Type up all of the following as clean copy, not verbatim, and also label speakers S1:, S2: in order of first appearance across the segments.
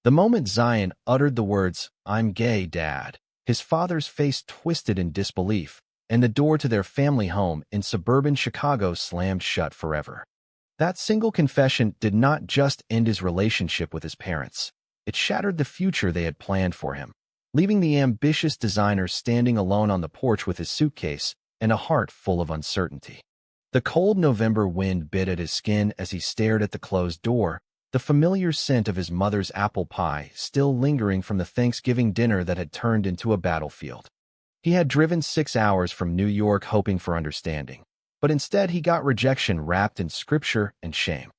S1: The moment Zion uttered the words, "I'm gay, Dad," his father's face twisted in disbelief, and the door to their family home in suburban Chicago slammed shut forever. That single confession did not just end his relationship with his parents. It shattered the future they had planned for him, leaving the ambitious designer standing alone on the porch with his suitcase and a heart full of uncertainty. The cold November wind bit at his skin as he stared at the closed door, the familiar scent of his mother's apple pie still lingering from the Thanksgiving dinner that had turned into a battlefield. He had driven 6 hours from New York hoping for understanding, but instead he got rejection wrapped in scripture and shame.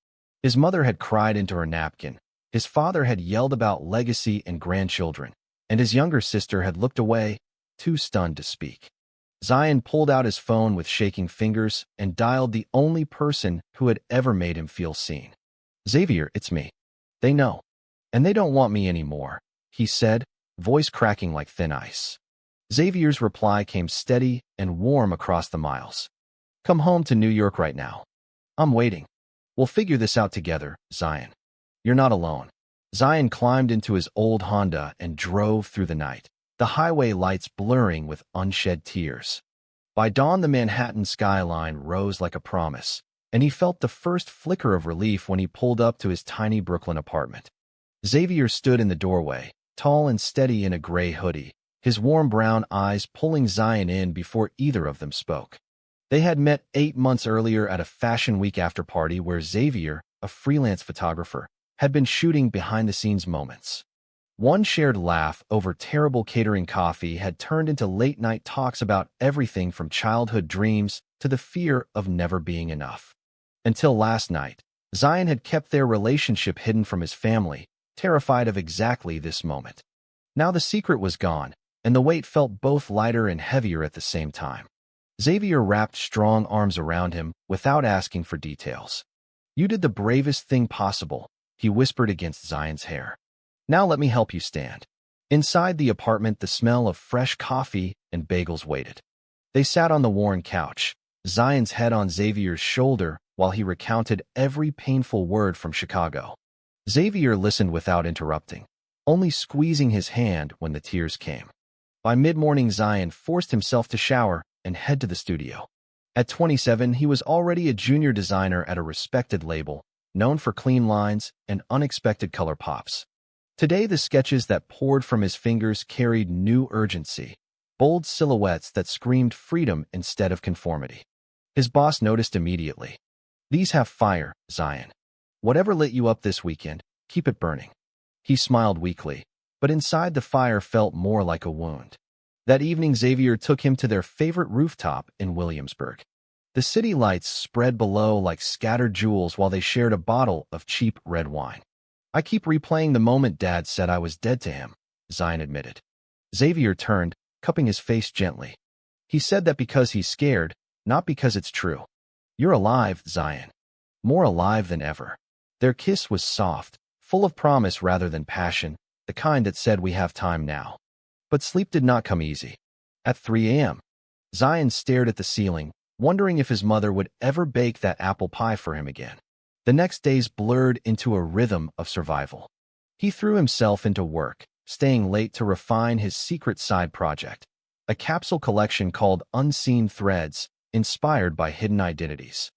S1: His mother had cried into her napkin, his father had yelled about legacy and grandchildren, and his younger sister had looked away, too stunned to speak. Zion pulled out his phone with shaking fingers and dialed the only person who had ever made him feel seen. "Xavier, it's me. They know. And they don't want me anymore," he said, voice cracking like thin ice. Xavier's reply came steady and warm across the miles. "Come home to New York right now. I'm waiting. We'll figure this out together, Zion. You're not alone." Zion climbed into his old Honda and drove through the night, the highway lights blurring with unshed tears. By dawn, the Manhattan skyline rose like a promise, and he felt the first flicker of relief when he pulled up to his tiny Brooklyn apartment. Xavier stood in the doorway, tall and steady in a gray hoodie, his warm brown eyes pulling Zion in before either of them spoke. They had met 8 months earlier at a Fashion Week after-party where Xavier, a freelance photographer, had been shooting behind-the-scenes moments. One shared laugh over terrible catering coffee had turned into late-night talks about everything from childhood dreams to the fear of never being enough. Until last night, Zion had kept their relationship hidden from his family, terrified of exactly this moment. Now the secret was gone, and the weight felt both lighter and heavier at the same time. Xavier wrapped strong arms around him without asking for details. "You did the bravest thing possible," he whispered against Zion's hair. "Now let me help you stand." Inside the apartment, the smell of fresh coffee and bagels waited. They sat on the worn couch, Zion's head on Xavier's shoulder while he recounted every painful word from Chicago. Xavier listened without interrupting, only squeezing his hand when the tears came. By mid-morning, Zion forced himself to shower and head to the studio. At 27, he was already a junior designer at a respected label, known for clean lines and unexpected color pops. Today, the sketches that poured from his fingers carried new urgency, bold silhouettes that screamed freedom instead of conformity. His boss noticed immediately. "These have fire, Zion. Whatever lit you up this weekend, keep it burning." He smiled weakly, but inside the fire felt more like a wound. That evening, Xavier took him to their favorite rooftop in Williamsburg. The city lights spread below like scattered jewels while they shared a bottle of cheap red wine. "I keep replaying the moment Dad said I was dead to him," Zion admitted. Xavier turned, cupping his face gently. "He said that because he's scared, not because it's true." "You're alive, Zion. More alive than ever." Their kiss was soft, full of promise rather than passion, the kind that said we have time now. But sleep did not come easy. At 3 a.m., Zion stared at the ceiling, wondering if his mother would ever bake that apple pie for him again. The next days blurred into a rhythm of survival. He threw himself into work, staying late to refine his secret side project, a capsule collection called Unseen Threads, inspired by hidden identities.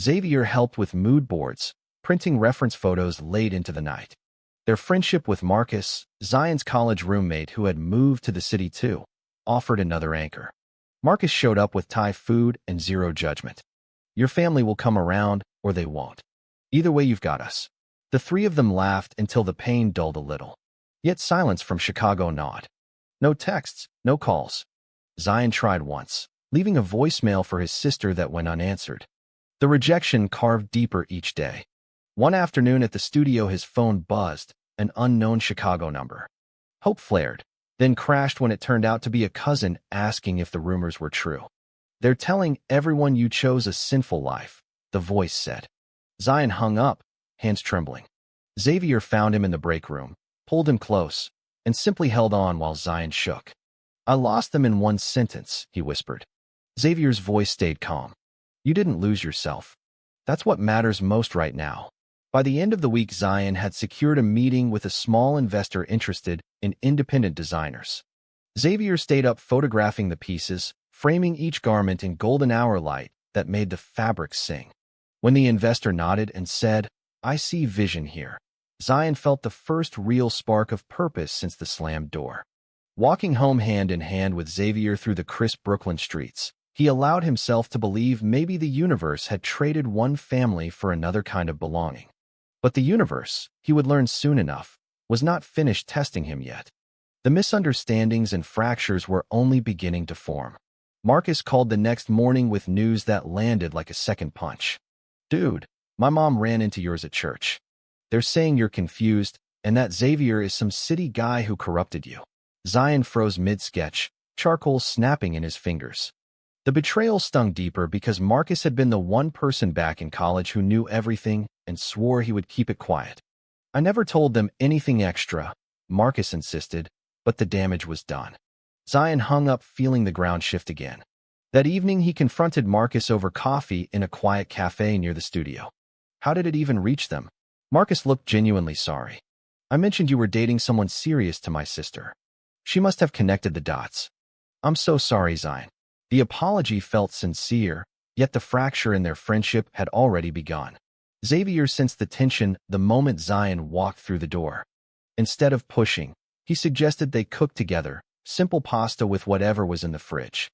S1: Xavier helped with mood boards, printing reference photos late into the night. Their friendship with Marcus, Zion's college roommate who had moved to the city too, offered another anchor. Marcus showed up with Thai food and zero judgment. "Your family will come around, or they won't. Either way, you've got us." The three of them laughed until the pain dulled a little. Yet silence from Chicago gnawed. No texts, no calls. Zion tried once, leaving a voicemail for his sister that went unanswered. The rejection carved deeper each day. One afternoon at the studio, his phone buzzed, an unknown Chicago number. Hope flared, then crashed when it turned out to be a cousin asking if the rumors were true. "They're telling everyone you chose a sinful life," the voice said. Zion hung up, hands trembling. Xavier found him in the break room, pulled him close, and simply held on while Zion shook. "I lost them in one sentence," he whispered. Xavier's voice stayed calm. "You didn't lose yourself. That's what matters most right now." By the end of the week, Zion had secured a meeting with a small investor interested in independent designers. Xavier stayed up photographing the pieces, framing each garment in golden hour light that made the fabric sing. When the investor nodded and said, "I see vision here," Zion felt the first real spark of purpose since the slammed door. Walking home hand in hand with Xavier through the crisp Brooklyn streets, he allowed himself to believe maybe the universe had traded one family for another kind of belonging. But the universe, he would learn soon enough, was not finished testing him yet. The misunderstandings and fractures were only beginning to form. Marcus called the next morning with news that landed like a second punch. "Dude, my mom ran into yours at church. They're saying you're confused and that Xavier is some city guy who corrupted you." Zion froze mid-sketch, charcoal snapping in his fingers. The betrayal stung deeper because Marcus had been the one person back in college who knew everything and swore he would keep it quiet. "I never told them anything extra," Marcus insisted, but the damage was done. Zion hung up, feeling the ground shift again. That evening, he confronted Marcus over coffee in a quiet cafe near the studio. "How did it even reach them?" Marcus looked genuinely sorry. "I mentioned you were dating someone serious to my sister. She must have connected the dots." "I'm so sorry, Zion." The apology felt sincere, yet the fracture in their friendship had already begun. Xavier sensed the tension the moment Zion walked through the door. Instead of pushing, he suggested they cook together, simple pasta with whatever was in the fridge.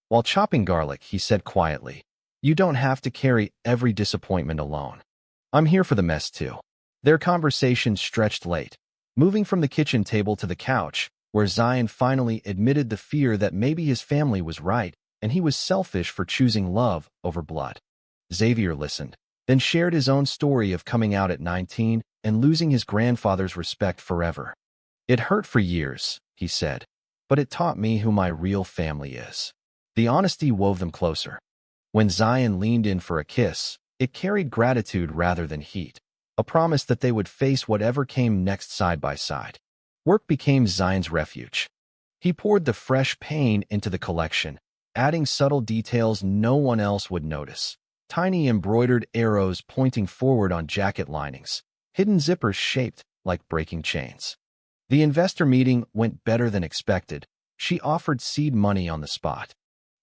S1: While chopping garlic, he said quietly, "You don't have to carry every disappointment alone. I'm here for the mess too." Their conversation stretched late, moving from the kitchen table to the couch, where Zion finally admitted the fear that maybe his family was right and he was selfish for choosing love over blood. Xavier listened, then shared his own story of coming out at 19 and losing his grandfather's respect forever. "It hurt for years," he said, "but it taught me who my real family is." The honesty wove them closer. When Zion leaned in for a kiss, it carried gratitude rather than heat, a promise that they would face whatever came next side by side. Work became Zion's refuge. He poured the fresh paint into the collection, adding subtle details no one else would notice. Tiny embroidered arrows pointing forward on jacket linings, hidden zippers shaped like breaking chains. The investor meeting went better than expected. She offered seed money on the spot.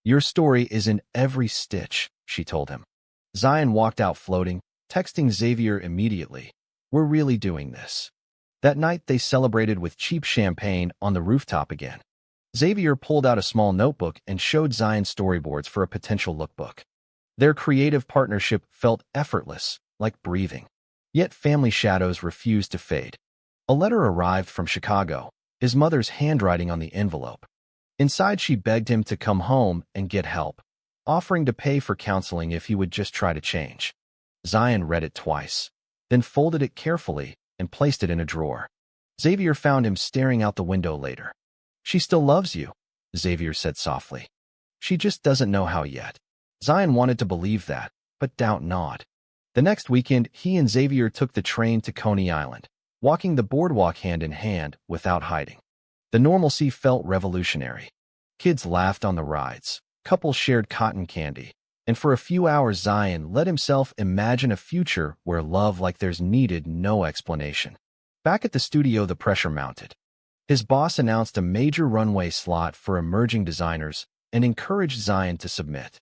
S1: "Your story is in every stitch," she told him. Zion walked out floating, texting Xavier immediately, "We're really doing this." That night, they celebrated with cheap champagne on the rooftop again. Xavier pulled out a small notebook and showed Zion storyboards for a potential lookbook. Their creative partnership felt effortless, like breathing. Yet family shadows refused to fade. A letter arrived from Chicago, his mother's handwriting on the envelope. Inside, she begged him to come home and get help, offering to pay for counseling if he would just try to change. Zion read it twice, then folded it carefully and placed it in a drawer. Xavier found him staring out the window later. "She still loves you," Xavier said softly. "She just doesn't know how yet." Zion wanted to believe that, but doubt gnawed. The next weekend, he and Xavier took the train to Coney Island, walking the boardwalk hand in hand without hiding. The normalcy felt revolutionary. Kids laughed on the rides, couples shared cotton candy, and for a few hours Zion let himself imagine a future where love like theirs needed no explanation. Back at the studio, the pressure mounted. His boss announced a major runway slot for emerging designers and encouraged Zion to submit.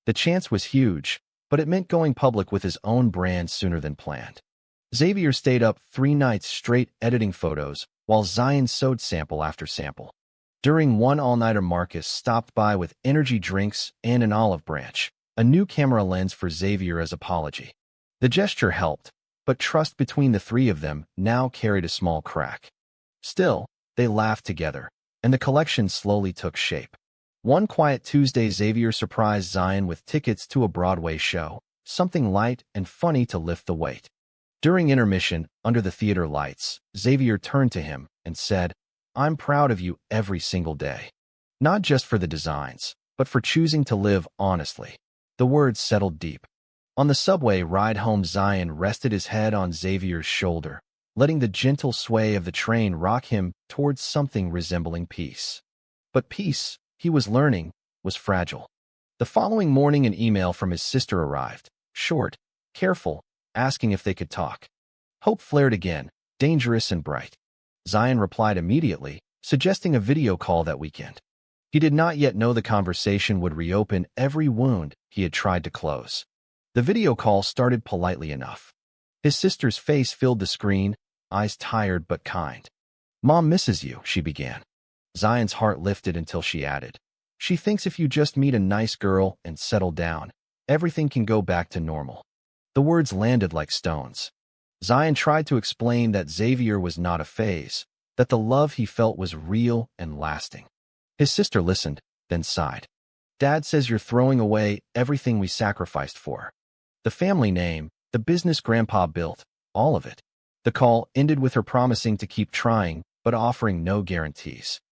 S1: The chance was huge, but it meant going public with his own brand sooner than planned. Xavier stayed up 3 nights straight editing photos, while Zion sewed sample after sample. During one all-nighter, Marcus stopped by with energy drinks and an olive branch, a new camera lens for Xavier as apology. The gesture helped, but trust between the three of them now carried a small crack. Still, they laughed together, and the collection slowly took shape. One quiet Tuesday, Xavier surprised Zion with tickets to a Broadway show, something light and funny to lift the weight. During intermission, under the theater lights, Xavier turned to him and said, "I'm proud of you every single day. Not just for the designs, but for choosing to live honestly." The words settled deep. On the subway ride home, Zion rested his head on Xavier's shoulder, letting the gentle sway of the train rock him towards something resembling peace. But peace, he was learning, was fragile. The following morning, an email from his sister arrived, short, careful, asking if they could talk. Hope flared again, dangerous and bright. Zion replied immediately, suggesting a video call that weekend. He did not yet know the conversation would reopen every wound he had tried to close. The video call started politely enough. His sister's face filled the screen, eyes tired but kind. "Mom misses you," she began. Zion's heart lifted until she added, "She thinks if you just meet a nice girl and settle down, everything can go back to normal." The words landed like stones. Zion tried to explain that Xavier was not a phase, that the love he felt was real and lasting. His sister listened, then sighed. "Dad says you're throwing away everything we sacrificed for. The family name, the business Grandpa built, all of it." The call ended with her promising to keep trying, but offering no guarantees.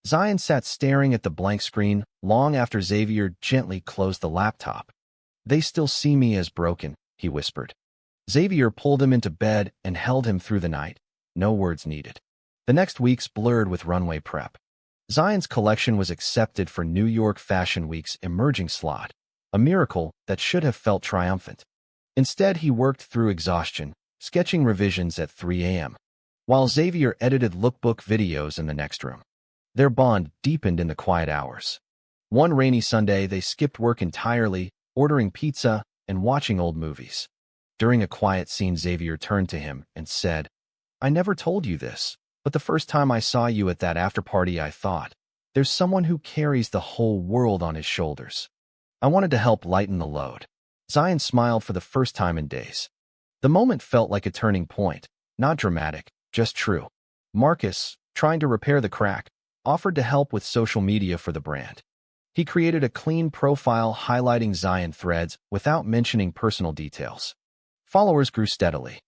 S1: Zion sat staring at the blank screen long after Xavier gently closed the laptop. "They still see me as broken," he whispered. Xavier pulled him into bed and held him through the night. No words needed. The next weeks blurred with runway prep. Zion's collection was accepted for New York Fashion Week's emerging slot, a miracle that should have felt triumphant. Instead, he worked through exhaustion, sketching revisions at 3 a.m., while Xavier edited lookbook videos in the next room. Their bond deepened in the quiet hours. One rainy Sunday, they skipped work entirely, ordering pizza and watching old movies. During a quiet scene, Xavier turned to him and said, "I never told you this, but the first time I saw you at that after-party, I thought, there's someone who carries the whole world on his shoulders. I wanted to help lighten the load." Zion smiled for the first time in days. The moment felt like a turning point, not dramatic, just true. Marcus, trying to repair the crack, offered to help with social media for the brand. He created a clean profile highlighting Zion threads without mentioning personal details. Followers grew steadily.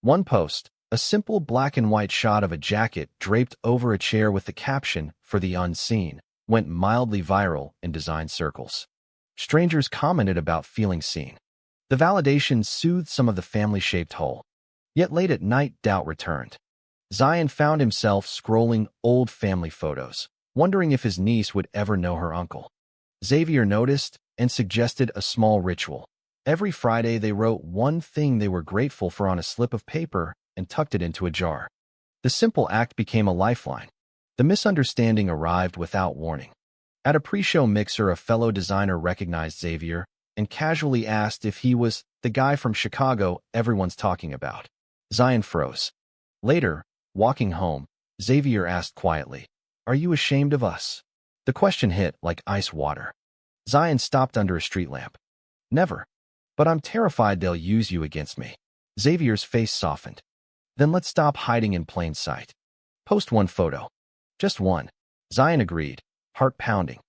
S1: One post, a simple black and white shot of a jacket draped over a chair with the caption, "For the unseen," went mildly viral in design circles. Strangers commented about feeling seen. The validation soothed some of the family-shaped hole. Yet late at night, doubt returned. Zion found himself scrolling old family photos, wondering if his niece would ever know her uncle. Xavier noticed and suggested a small ritual. Every Friday, they wrote one thing they were grateful for on a slip of paper and tucked it into a jar. The simple act became a lifeline. The misunderstanding arrived without warning. At a pre-show mixer, a fellow designer recognized Xavier and casually asked if he was the guy from Chicago everyone's talking about. Zion froze. Later, walking home, Xavier asked quietly, "Are you ashamed of us?" The question hit like ice water. Zion stopped under a street lamp. "Never. But I'm terrified they'll use you against me." Xavier's face softened. "Then let's stop hiding in plain sight. Post one photo. Just one." Zion agreed, heart pounding.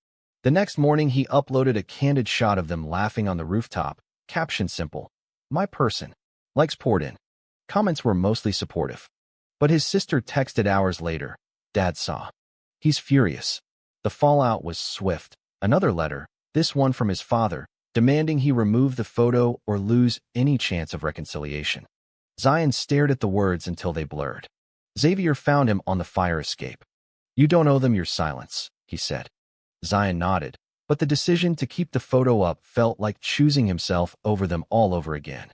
S1: The next morning, he uploaded a candid shot of them laughing on the rooftop, caption simple, "My person." Likes poured in. Comments were mostly supportive. But his sister texted hours later, "Dad saw. He's furious." The fallout was swift. Another letter, this one from his father, demanding he remove the photo or lose any chance of reconciliation. Zion stared at the words until they blurred. Xavier found him on the fire escape. "You don't owe them your silence," he said. Zion nodded, but the decision to keep the photo up felt like choosing himself over them all over again.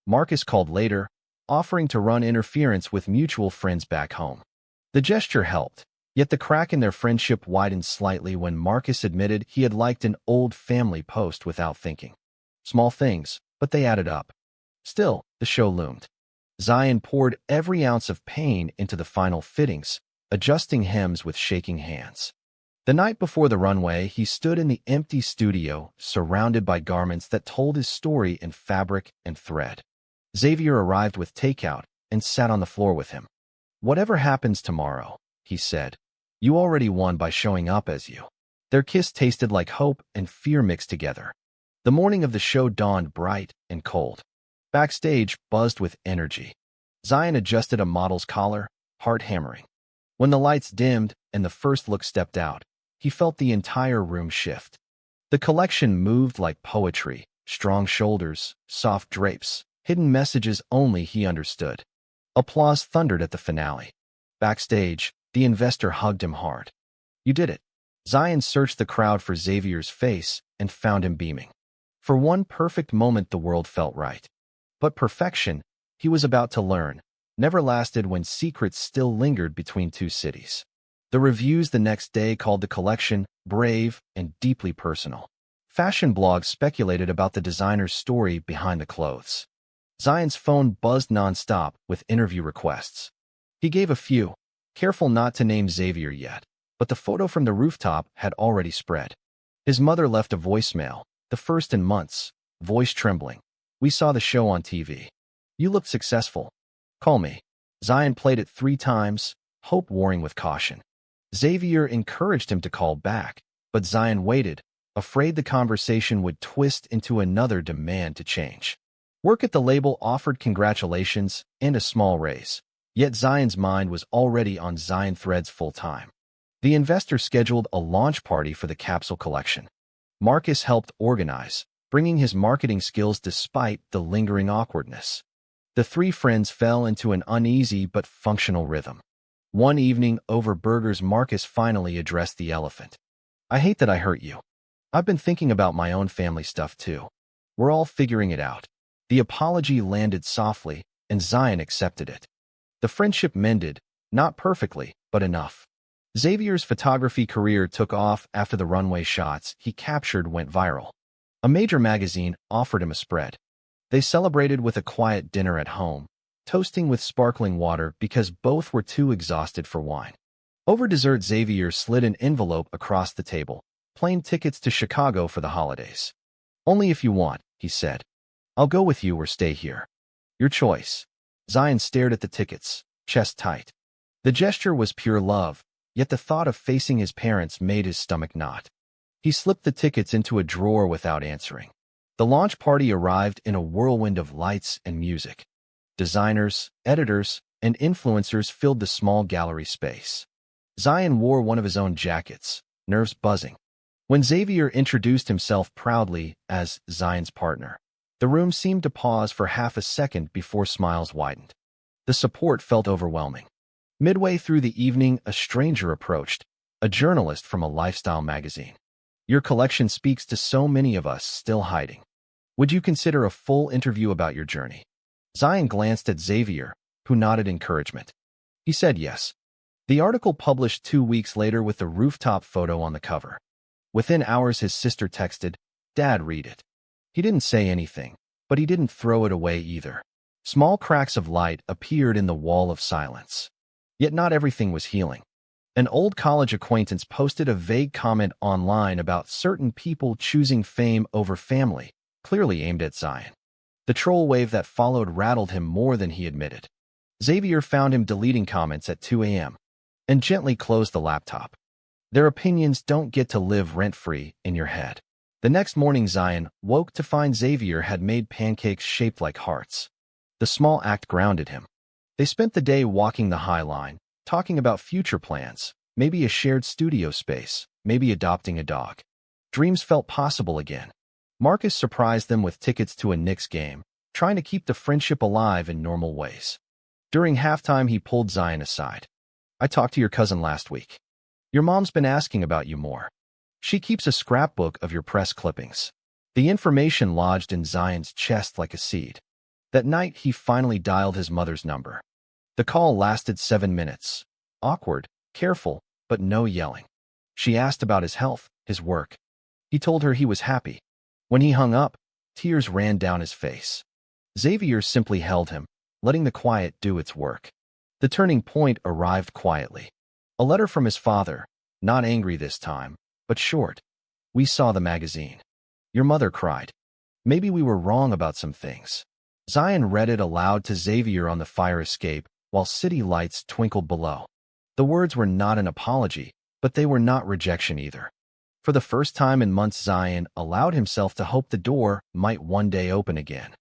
S1: Marcus called later, offering to run interference with mutual friends back home. The gesture helped, yet the crack in their friendship widened slightly when Marcus admitted he had liked an old family post without thinking. Small things, but they added up. Still, the show loomed. Zion poured every ounce of pain into the final fittings, adjusting hems with shaking hands. The night before the runway, he stood in the empty studio, surrounded by garments that told his story in fabric and thread. Xavier arrived with takeout and sat on the floor with him. "Whatever happens tomorrow," he said, "you already won by showing up as you." Their kiss tasted like hope and fear mixed together. The morning of the show dawned bright and cold. Backstage buzzed with energy. Zion adjusted a model's collar, heart hammering. When the lights dimmed and the first look stepped out, he felt the entire room shift. The collection moved like poetry, strong shoulders, soft drapes, hidden messages only he understood. Applause thundered at the finale. Backstage, the investor hugged him hard. "You did it." Zion searched the crowd for Xavier's face and found him beaming. For one perfect moment, the world felt right. But perfection, he was about to learn, never lasted when secrets still lingered between two cities. The reviews the next day called the collection brave and deeply personal. Fashion blogs speculated about the designer's story behind the clothes. Zion's phone buzzed nonstop with interview requests. He gave a few, careful not to name Xavier yet, but the photo from the rooftop had already spread. His mother left a voicemail, the first in months, voice trembling. "We saw the show on TV. You looked successful. Call me." Zion played it 3 times, hope warring with caution. Xavier encouraged him to call back, but Zion waited, afraid the conversation would twist into another demand to change. Work at the label offered congratulations and a small raise, yet Zion's mind was already on Zion Threads full-time. The investor scheduled a launch party for the capsule collection. Marcus helped organize, bringing his marketing skills despite the lingering awkwardness. The 3 friends fell into an uneasy but functional rhythm. One evening, over burgers, Marcus finally addressed the elephant. "I hate that I hurt you. I've been thinking about my own family stuff too. We're all figuring it out." The apology landed softly, and Zion accepted it. The friendship mended, not perfectly, but enough. Xavier's photography career took off after the runway shots he captured went viral. A major magazine offered him a spread. They celebrated with a quiet dinner at home, toasting with sparkling water because both were too exhausted for wine. Over dessert, Xavier slid an envelope across the table. "Plane tickets to Chicago for the holidays. Only if you want," he said. "I'll go with you or stay here. Your choice." Zion stared at the tickets, chest tight. The gesture was pure love, yet the thought of facing his parents made his stomach knot. He slipped the tickets into a drawer without answering. The launch party arrived in a whirlwind of lights and music. Designers, editors, and influencers filled the small gallery space. Zion wore one of his own jackets, nerves buzzing. When Xavier introduced himself proudly as Zion's partner, the room seemed to pause for half a second before smiles widened. The support felt overwhelming. Midway through the evening, a stranger approached, a journalist from a lifestyle magazine. "Your collection speaks to so many of us still hiding. Would you consider a full interview about your journey?" Zion glanced at Xavier, who nodded encouragement. He said yes. The article published 2 weeks later with the rooftop photo on the cover. Within hours, his sister texted, "Dad, read it." He didn't say anything, but he didn't throw it away either. Small cracks of light appeared in the wall of silence. Yet not everything was healing. An old college acquaintance posted a vague comment online about certain people choosing fame over family, clearly aimed at Zion. The troll wave that followed rattled him more than he admitted. Xavier found him deleting comments at 2 a.m. and gently closed the laptop. Their opinions don't get to live rent-free in your head. The next morning, Zion woke to find Xavier had made pancakes shaped like hearts. The small act grounded him. They spent the day walking the High Line, talking about future plans, maybe a shared studio space, maybe adopting a dog. Dreams felt possible again. Marcus surprised them with tickets to a Knicks game, trying to keep the friendship alive in normal ways. During halftime, he pulled Zion aside. "I talked to your cousin last week. Your mom's been asking about you more. She keeps a scrapbook of your press clippings." The information lodged in Zion's chest like a seed. That night, he finally dialed his mother's number. The call lasted 7 minutes. Awkward, careful, but no yelling. She asked about his health, his work. He told her he was happy. When he hung up, tears ran down his face. Xavier simply held him, letting the quiet do its work. The turning point arrived quietly. A letter from his father, not angry this time, but short. "We saw the magazine. Your mother cried. Maybe we were wrong about some things." Zion read it aloud to Xavier on the fire escape, while city lights twinkled below. The words were not an apology, but they were not rejection either. For the first time in months, Zion allowed himself to hope the door might one day open again.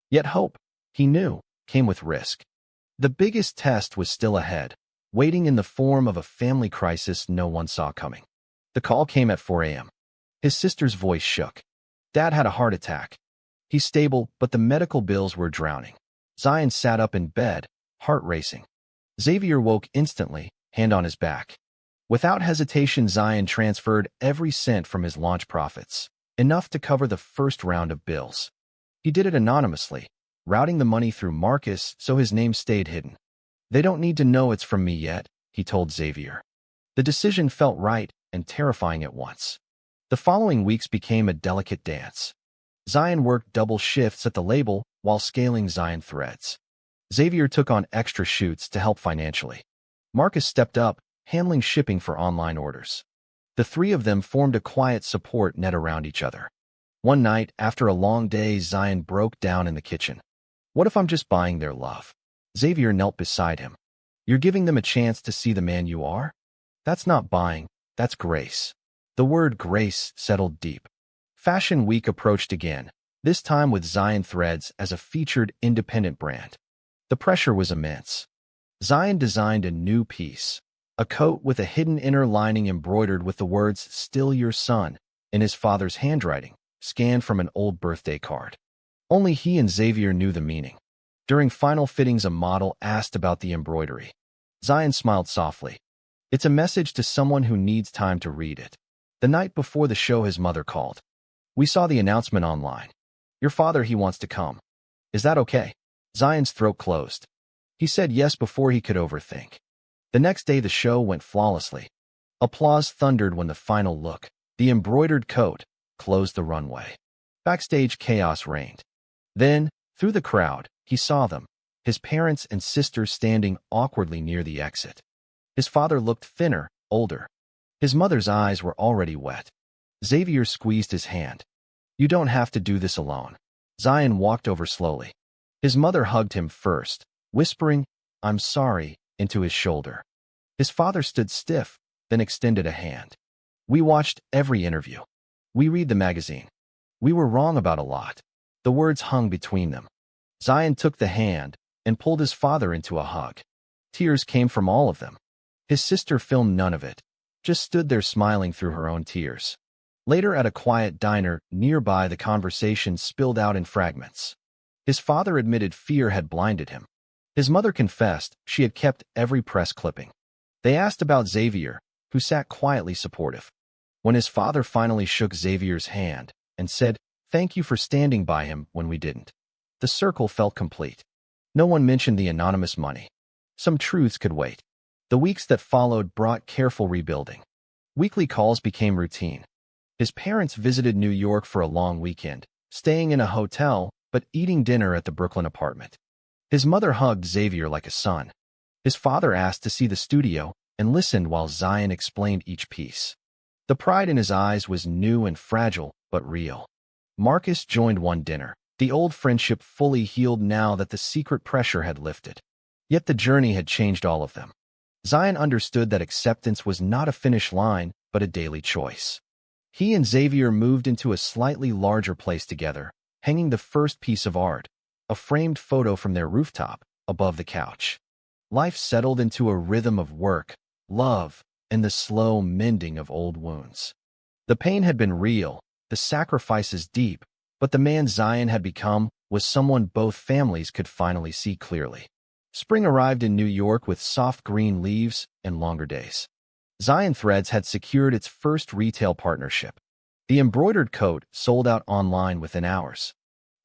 S1: Yet hope, he knew, came with risk. The biggest test was still ahead, waiting in the form of a family crisis no one saw coming. The call came at 4 a.m. His sister's voice shook. "Dad had a heart attack. He's stable, but the medical bills were drowning." Zion sat up in bed, heart racing. Xavier woke instantly, hand on his back. Without hesitation, Zion transferred every cent from his launch profits, enough to cover the first round of bills. He did it anonymously, routing the money through Marcus so his name stayed hidden. They don't need to know it's from me yet, he told Xavier. The decision felt right and terrifying at once. The following weeks became a delicate dance. Zion worked double shifts at the label while scaling Zion Threads. Xavier took on extra shoots to help financially. Marcus stepped up, handling shipping for online orders. The three of them formed a quiet support net around each other. One night, after a long day, Zion broke down in the kitchen. What if I'm just buying their love? Xavier knelt beside him. You're giving them a chance to see the man you are? That's not buying, that's grace. The word grace settled deep. Fashion Week approached again, this time with Zion Threads as a featured independent brand. The pressure was immense. Zion designed a new piece, a coat with a hidden inner lining embroidered with the words "Still Your Son" in his father's handwriting, scanned from an old birthday card. Only he and Xavier knew the meaning. During final fittings, a model asked about the embroidery. Zion smiled softly. It's a message to someone who needs time to read it. The night before the show, his mother called. We saw the announcement online. Your father, he wants to come. Is that okay? Zion's throat closed. He said yes before he could overthink. The next day, the show went flawlessly. Applause thundered when the final look, the embroidered coat, closed the runway. Backstage, chaos reigned. Then, through the crowd, he saw them, his parents and sisters standing awkwardly near the exit. His father looked thinner, older. His mother's eyes were already wet. Xavier squeezed his hand. You don't have to do this alone. Zion walked over slowly. His mother hugged him first, whispering, I'm sorry, into his shoulder. His father stood stiff, then extended a hand. We watched every interview. We read the magazine. We were wrong about a lot. The words hung between them. Zion took the hand and pulled his father into a hug. Tears came from all of them. His sister filmed none of it, just stood there smiling through her own tears. Later, at a quiet diner nearby, the conversation spilled out in fragments. His father admitted fear had blinded him. His mother confessed she had kept every press clipping. They asked about Xavier, who sat quietly supportive. When his father finally shook Xavier's hand and said, "Thank you for standing by him when we didn't," the circle felt complete. No one mentioned the anonymous money. Some truths could wait. The weeks that followed brought careful rebuilding. Weekly calls became routine. His parents visited New York for a long weekend, staying in a hotel but eating dinner at the Brooklyn apartment. His mother hugged Xavier like a son. His father asked to see the studio and listened while Zion explained each piece. The pride in his eyes was new and fragile, but real. Marcus joined one dinner, the old friendship fully healed now that the secret pressure had lifted. Yet the journey had changed all of them. Zion understood that acceptance was not a finish line, but a daily choice. He and Xavier moved into a slightly larger place together, hanging the first piece of art, a framed photo from their rooftop, above the couch. Life settled into a rhythm of work, love, and the slow mending of old wounds. The pain had been real, the sacrifices deep, but the man Zion had become was someone both families could finally see clearly. Spring arrived in New York with soft green leaves and longer days. Zion Threads had secured its first retail partnership. The embroidered coat sold out online within hours.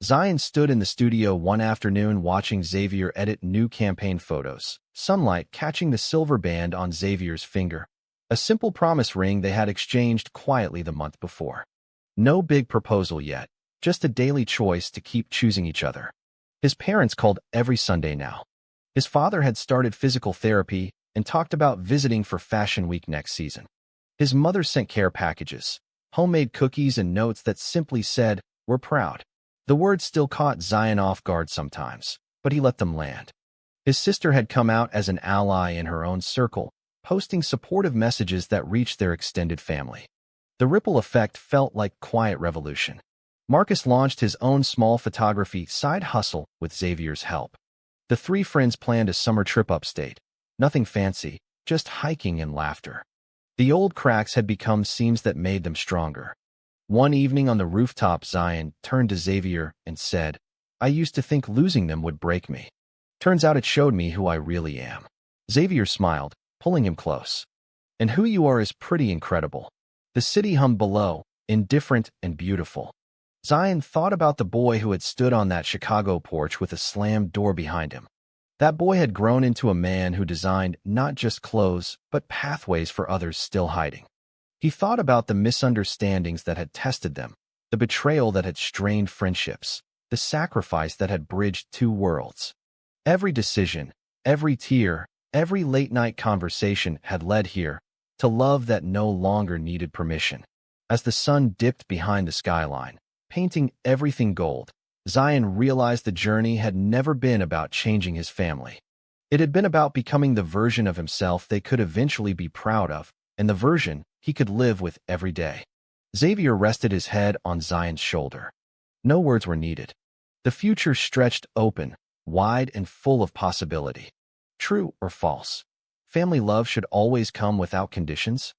S1: Zion stood in the studio one afternoon watching Xavier edit new campaign photos, sunlight catching the silver band on Xavier's finger, a simple promise ring they had exchanged quietly the month before. No big proposal yet, just a daily choice to keep choosing each other. His parents called every Sunday now. His father had started physical therapy and talked about visiting for Fashion Week next season. His mother sent care packages, homemade cookies and notes that simply said, "We're proud." The words still caught Zion off guard sometimes, but he let them land. His sister had come out as an ally in her own circle, posting supportive messages that reached their extended family. The ripple effect felt like quiet revolution. Marcus launched his own small photography side hustle with Xavier's help. The three friends planned a summer trip upstate. Nothing fancy, just hiking and laughter. The old cracks had become seams that made them stronger. One evening on the rooftop, Zion turned to Xavier and said, "I used to think losing them would break me. Turns out it showed me who I really am." Xavier smiled, pulling him close. "And who you are is pretty incredible." The city hummed below, indifferent and beautiful. Zion thought about the boy who had stood on that Chicago porch with a slammed door behind him. That boy had grown into a man who designed not just clothes, but pathways for others still hiding. He thought about the misunderstandings that had tested them, the betrayal that had strained friendships, the sacrifice that had bridged two worlds. Every decision, every tear, every late-night conversation had led here, to love that no longer needed permission. As the sun dipped behind the skyline, painting everything gold, Zion realized the journey had never been about changing his family. It had been about becoming the version of himself they could eventually be proud of, and the version he could live with every day. Xavier rested his head on Zion's shoulder. No words were needed. The future stretched open, wide and full of possibility. True or false? Family love should always come without conditions?